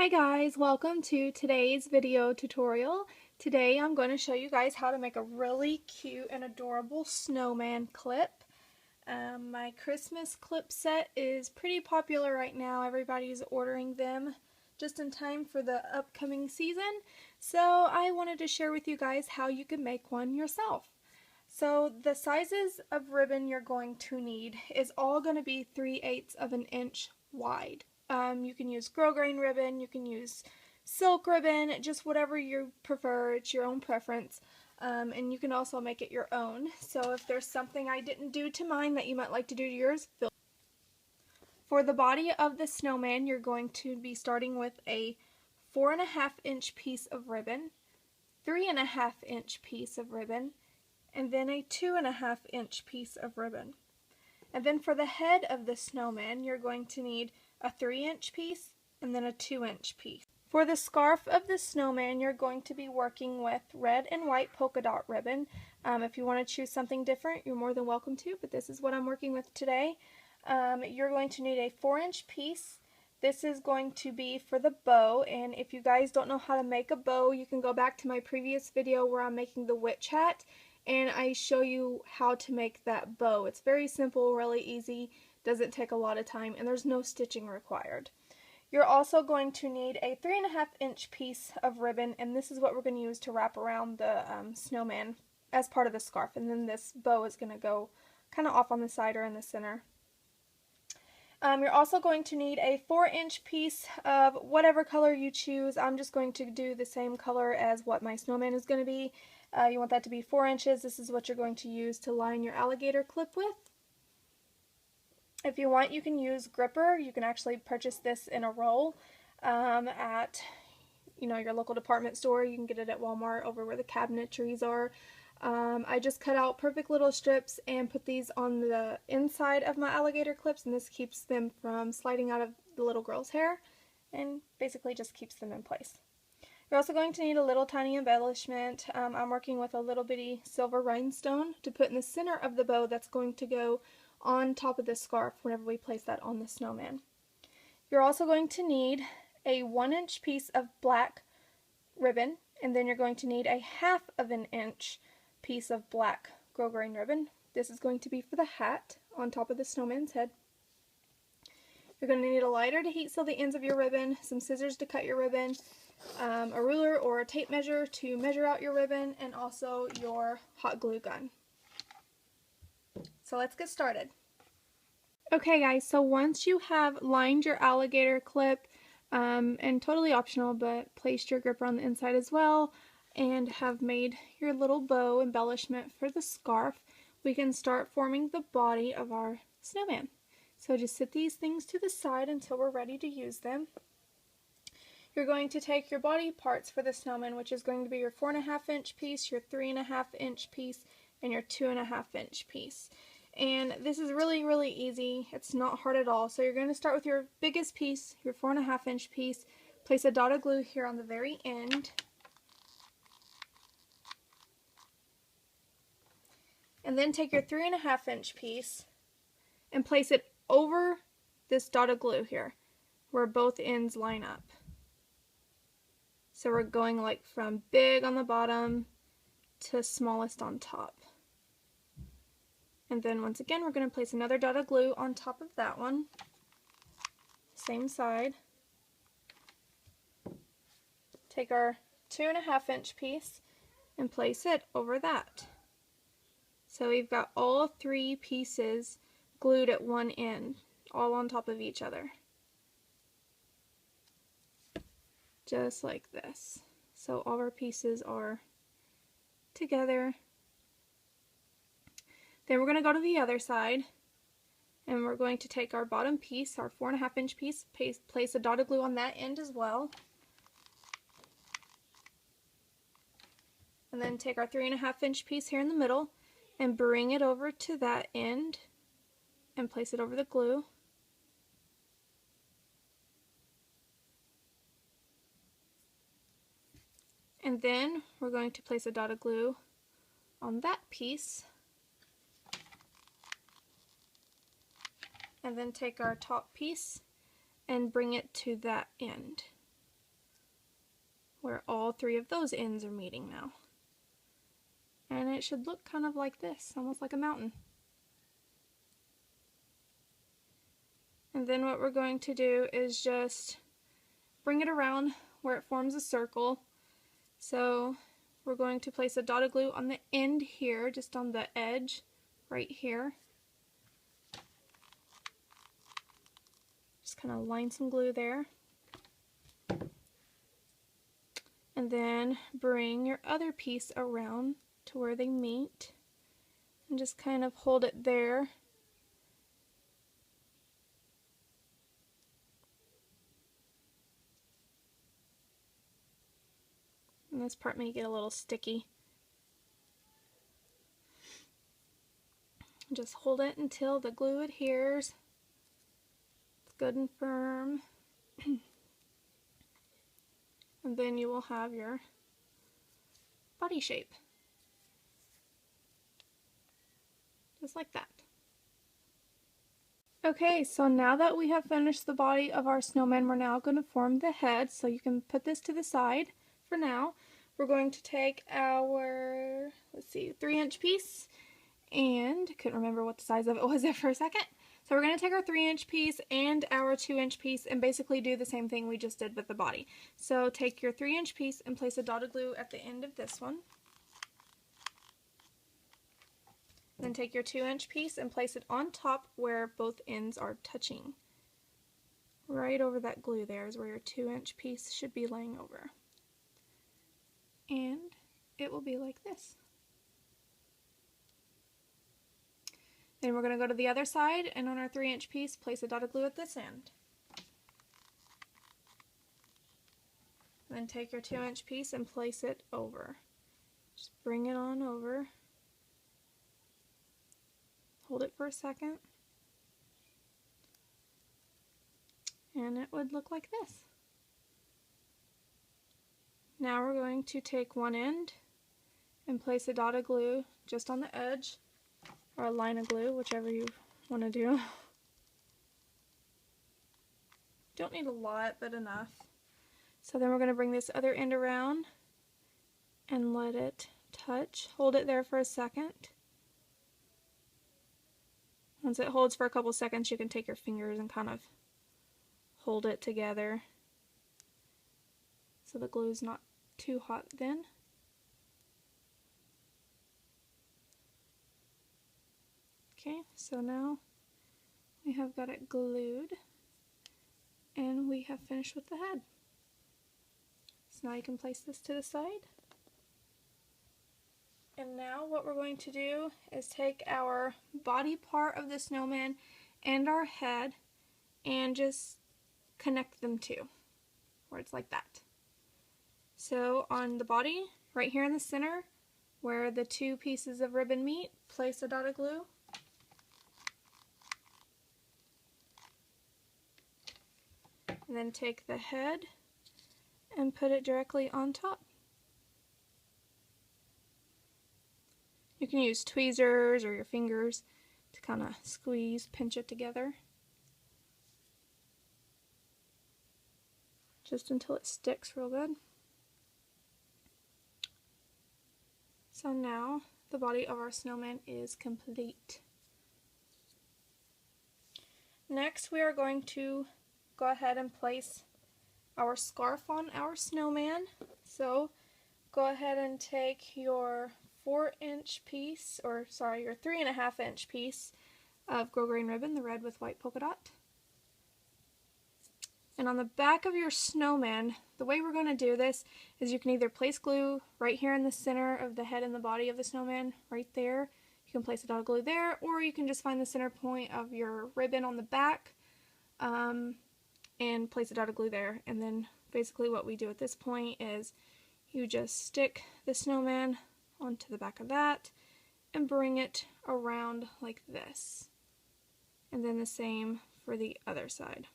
Hi guys, welcome to today's video tutorial. Today I'm going to show you guys how to make a really cute and adorable snowman clip. My Christmas clip set is pretty popular right now. Everybody's ordering them just in time for the upcoming season. So I wanted to share with you guys how you can make one yourself. So the sizes of ribbon you're going to need is all going to be 3/8 of an inch wide. You can use grosgrain ribbon, you can use silk ribbon, just whatever you prefer. It's your own preference. And you can also make it your own. So if there's something I didn't do to mine that you might like to do to yours, for the body of the snowman, you're going to be starting with a 4.5 inch piece of ribbon, 3.5 inch piece of ribbon, and then a 2.5 inch piece of ribbon. And then for the head of the snowman, you're going to need a 3-inch piece and then a 2-inch piece. For the scarf of the snowman, you're going to be working with red and white polka dot ribbon. If you want to choose something different, you're more than welcome to, but this is what I'm working with today. You're going to need a 4-inch piece. This is going to be for the bow, and if you guys don't know how to make a bow, you can go back to my previous video where I'm making the witch hat, and I show you how to make that bow. It's very simple, really easy, doesn't take a lot of time, and there's no stitching required. You're also going to need a 3.5 inch piece of ribbon, and this is what we're going to use to wrap around the snowman as part of the scarf, and then this bow is going to go kind of off on the side or in the center. You're also going to need a 4-inch piece of whatever color you choose. I'm just going to do the same color as what my snowman is going to be. You want that to be 4 inches. This is what you're going to use to line your alligator clip with. If you want, you can use gripper. You can actually purchase this in a roll at your local department store. You can get it at Walmart over where the cabinetries are. I just cut out perfect little strips and put these on the inside of my alligator clips, and this keeps them from sliding out of the little girl's hair and basically just keeps them in place. You're also going to need a little tiny embellishment. I'm working with a little bitty silver rhinestone to put in the center of the bow that's going to go on top of the scarf whenever we place that on the snowman. You're also going to need a 1-inch piece of black ribbon, and then you're going to need a 1/2 inch piece of black grosgrain ribbon. This is going to be for the hat on top of the snowman's head. You're going to need a lighter to heat seal the ends of your ribbon, some scissors to cut your ribbon, a ruler or a tape measure to measure out your ribbon, and also your hot glue gun. So let's get started. Okay guys, so once you have lined your alligator clip, and totally optional, but placed your gripper on the inside as well, and have made your little bow embellishment for the scarf, we can start forming the body of our snowman. So just set these things to the side until we're ready to use them. You're going to take your body parts for the snowman, which is going to be your 4.5 inch piece, your 3.5 inch piece, and your 2.5 inch piece. And this is really, really easy. It's not hard at all. So you're going to start with your biggest piece, your 4.5 inch piece. Place a dot of glue here on the very end. And then take your 3.5 inch piece and place it over this dot of glue here, where both ends line up. So we're going like from big on the bottom to smallest on top. And then once again, we're going to place another dot of glue on top of that one. Same side. Take our 2.5 inch piece and place it over that. So we've got all 3 pieces glued at one end, all on top of each other. Just like this. So all our pieces are together. Then we're going to go to the other side, and we're going to take our bottom piece, our 4.5 inch piece, place a dot of glue on that end as well. And then take our 3.5 inch piece here in the middle and bring it over to that end and place it over the glue. And then we're going to place a dot of glue on that piece. And then take our top piece and bring it to that end. where all three of those ends are meeting now. And it should look kind of like this, almost like a mountain. And then what we're going to do is just bring it around where it forms a circle. So we're going to place a dot of glue on the end here, just on the edge right here. Just kind of line some glue there. And then bring your other piece around to where they meet and just kind of hold it there. And this part may get a little sticky. Just hold it until the glue adheres. It's good and firm. And then you will have your body shape. Just like that. Okay, so now that we have finished the body of our snowman, we're now going to form the head. So you can put this to the side for now. We're going to take our, let's see, 3-inch piece, and I couldn't remember what the size of it was there for a second. So we're going to take our 3-inch piece and our 2-inch piece and basically do the same thing we just did with the body. So take your 3-inch piece and place a dot of glue at the end of this one. Then take your 2-inch piece and place it on top where both ends are touching. Right over that glue there is where your 2-inch piece should be laying over. And it will be like this. Then we're going to go to the other side, and on our 3-inch piece, place a dot of glue at this end. Then take your 2-inch piece and place it over. Just bring it on over. Hold it for a second. And it would look like this. Now we're going to take one end and place a dot of glue just on the edge, or a line of glue, whichever you want to do. Don't need a lot, but enough. So then we're going to bring this other end around and let it touch. Hold it there for a second. Once it holds for a couple seconds, you can take your fingers and kind of hold it together so the glue is not too hot then. Okay, so now we have got it glued and we have finished with the head. So now you can place this to the side. And now what we're going to do is take our body part of the snowman and our head and just connect them two, where it's like that. So on the body, right here in the center, where the two pieces of ribbon meet, place a dot of glue. And then take the head and put it directly on top. You can use tweezers or your fingers to kind of squeeze, pinch it together. Just until it sticks real good. So now the body of our snowman is complete. Next we are going to go ahead and place our scarf on our snowman. So go ahead and take your 4-inch piece, or sorry, your 3.5-inch piece of grosgrain ribbon, the red with white polka dot. And on the back of your snowman, the way we're going to do this is you can either place glue right here in the center of the head and the body of the snowman, right there. You can place a dot of glue there, or you can just find the center point of your ribbon on the back and place a dot of glue there. And then basically what we do at this point is you just stick the snowman onto the back of that and bring it around like this. And then the same for the other side.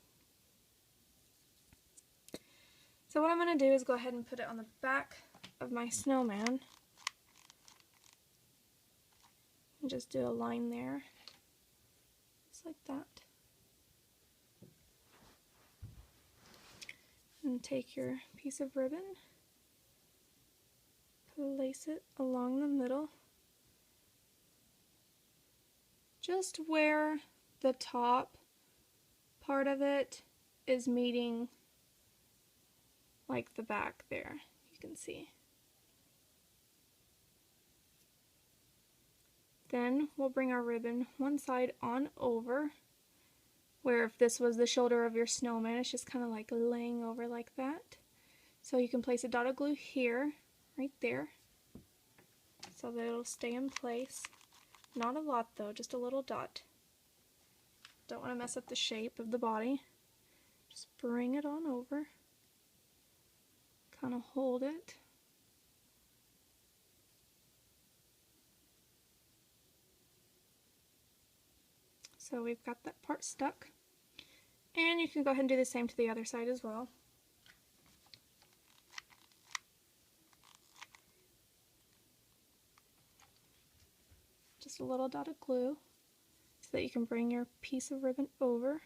So what I'm going to do is go ahead and put it on the back of my snowman. And just do a line there. Just like that. And take your piece of ribbon place it along the middle, just where the top part of it is meeting like the back there, you can see. Then we'll bring our ribbon one side on over, where if this was the shoulder of your snowman, it's just kind of like laying over like that. So you can place a dot of glue here, right there, so that it'll stay in place. Not a lot though, just a little dot. Don't want to mess up the shape of the body. Just bring it on over, kind of hold it. So we've got that part stuck. And you can go ahead and do the same to the other side as well. Just a little dot of glue so that you can bring your piece of ribbon over.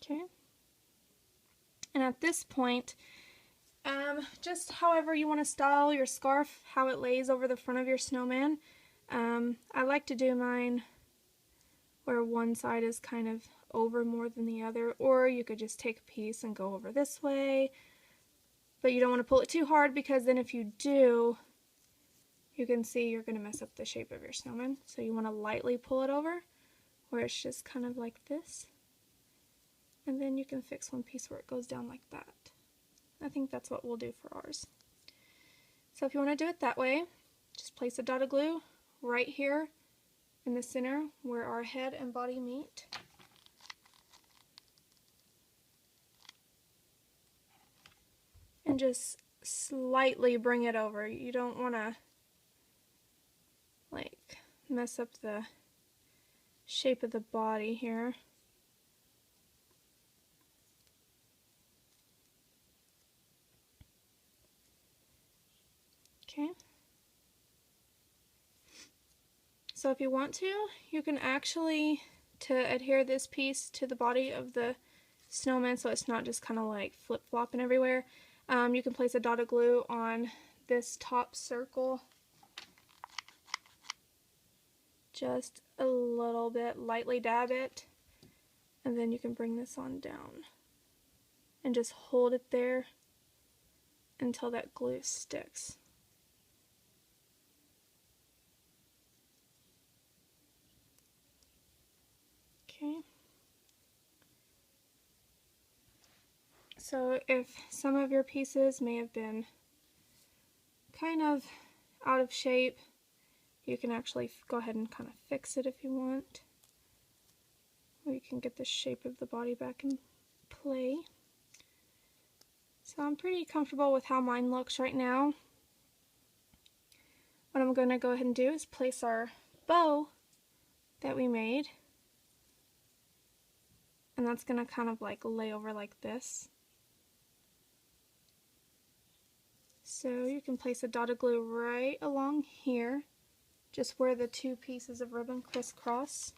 Okay. And at this point, just however you want to style your scarf, how it lays over the front of your snowman. I like to do mine where one side is kind of over more than the other, or you could just take a piece and go over this way, but you don't want to pull it too hard, because then if you do, you can see you're going to mess up the shape of your snowman. So you want to lightly pull it over where it's just kind of like this, and then you can fix one piece where it goes down like that. I think that's what we'll do for ours. So if you want to do it that way, just place a dot of glue right here in the center where our head and body meet. And just slightly bring it over. You don't want to like mess up the shape of the body here. Okay. So if you want to, you can actually, to adhere this piece to the body of the snowman so it's not just kind of like flip-flopping everywhere, you can place a dot of glue on this top circle. Just a little bit, lightly dab it, and then you can bring this on down and just hold it there until that glue sticks. Okay. So if some of your pieces may have been kind of out of shape, you can actually go ahead and kind of fix it if you want. Or you can get the shape of the body back in play. So I'm pretty comfortable with how mine looks right now. What I'm going to go ahead and do is place our bow that we made. And that's going to kind of like lay over like this. So you can place a dot of glue right along here, just where the two pieces of ribbon crisscross.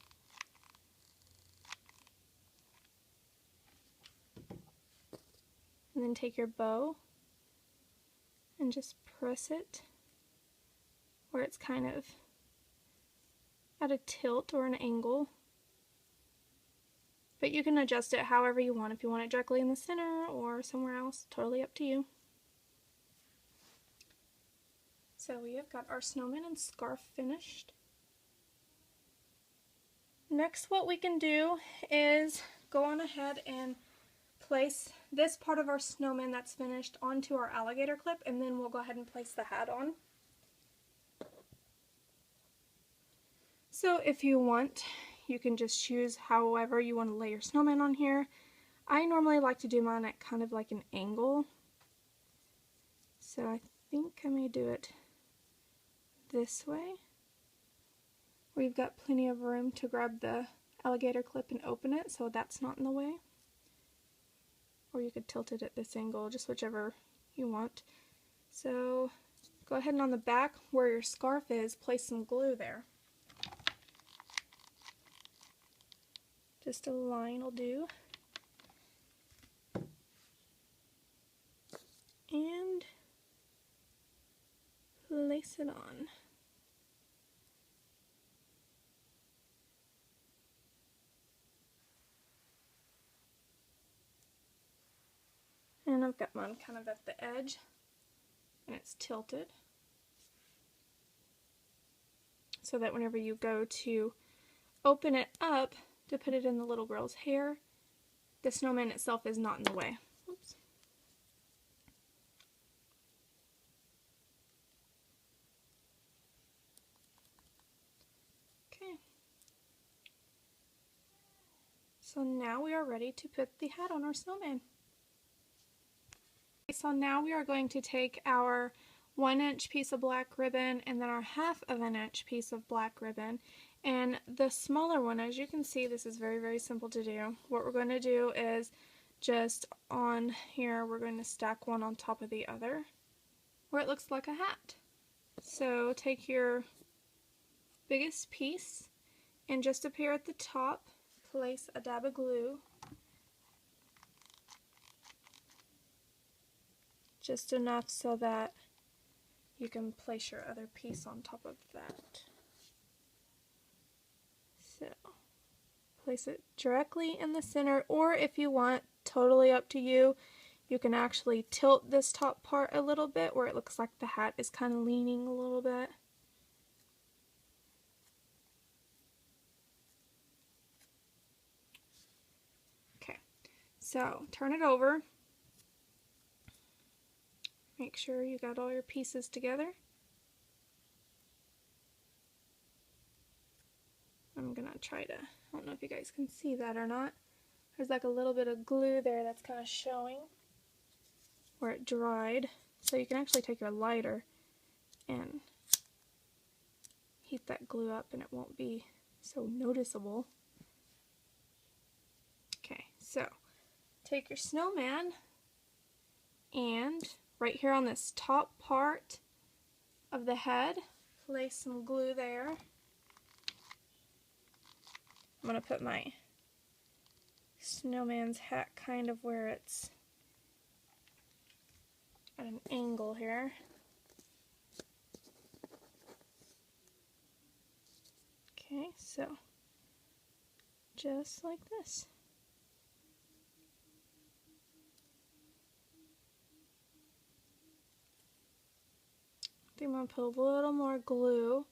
And then take your bow and just press it where it's kind of at a tilt or an angle. But you can adjust it however you want. If you want it directly in the center or somewhere else, totally up to you. So we have got our snowman and scarf finished. Next, what we can do is go on ahead and place this part of our snowman that's finished onto our alligator clip, and then we'll go ahead and place the hat on. So if you want, you can just choose however you want to lay your snowman on here. I normally like to do mine at kind of like an angle, so I think I may do it this way. We've got plenty of room to grab the alligator clip and open it, so that's not in the way. Or you could tilt it at this angle, just whichever you want. So go ahead and on the back where your scarf is, place some glue there. Just a line will do. it on. And I've got mine kind of at the edge, and it's tilted, so that whenever you go to open it up to put it in the little girl's hair, the snowman itself is not in the way. Oops. Okay. So now we are ready to put the hat on our snowman. So now we are going to take our 1-inch piece of black ribbon and then our 1/2 inch piece of black ribbon, and the smaller one, as you can see, this is very simple to do. What we're going to do is just on here we're going to stack one on top of the other where it looks like a hat. So take your biggest piece and just up here at the top place a dab of glue, just enough so that you can place your other piece on top of that. So place it directly in the center, or if you want, totally up to you, you can actually tilt this top part a little bit where it looks like the hat is kind of leaning a little bit. Okay, so turn it over. Make sure you got all your pieces together. I'm gonna try to, I don't know if you guys can see that or not. There's like a little bit of glue there that's kind of showing where it dried. So you can actually take your lighter and heat that glue up and it won't be so noticeable. Okay, so take your snowman and right here on this top part of the head, place some glue there. I'm going to put my snowman's hat kind of where it's at an angle here. Okay, so just like this. I think I'm going to put a little more glue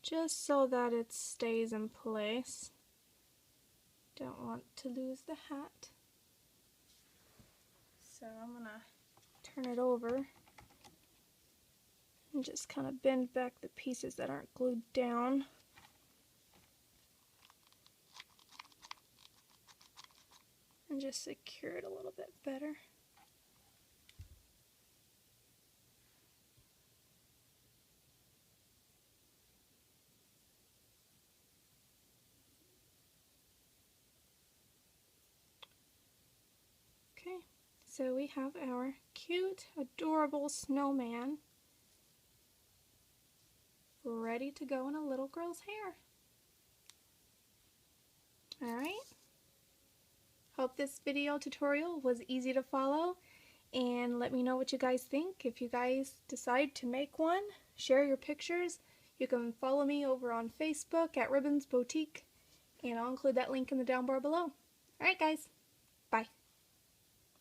just so that it stays in place. Don't want to lose the hat. So I'm going to turn it over and just kind of bend back the pieces that aren't glued down. And just secure it a little bit better. Okay, so we have our cute, adorable snowman ready to go in a little girl's hair. Alright, hope this video tutorial was easy to follow, and let me know what you guys think. If you guys decide to make one, share your pictures. You can follow me over on Facebook at Ribbonsbowtique, and I'll include that link in the down bar below. Alright guys, bye.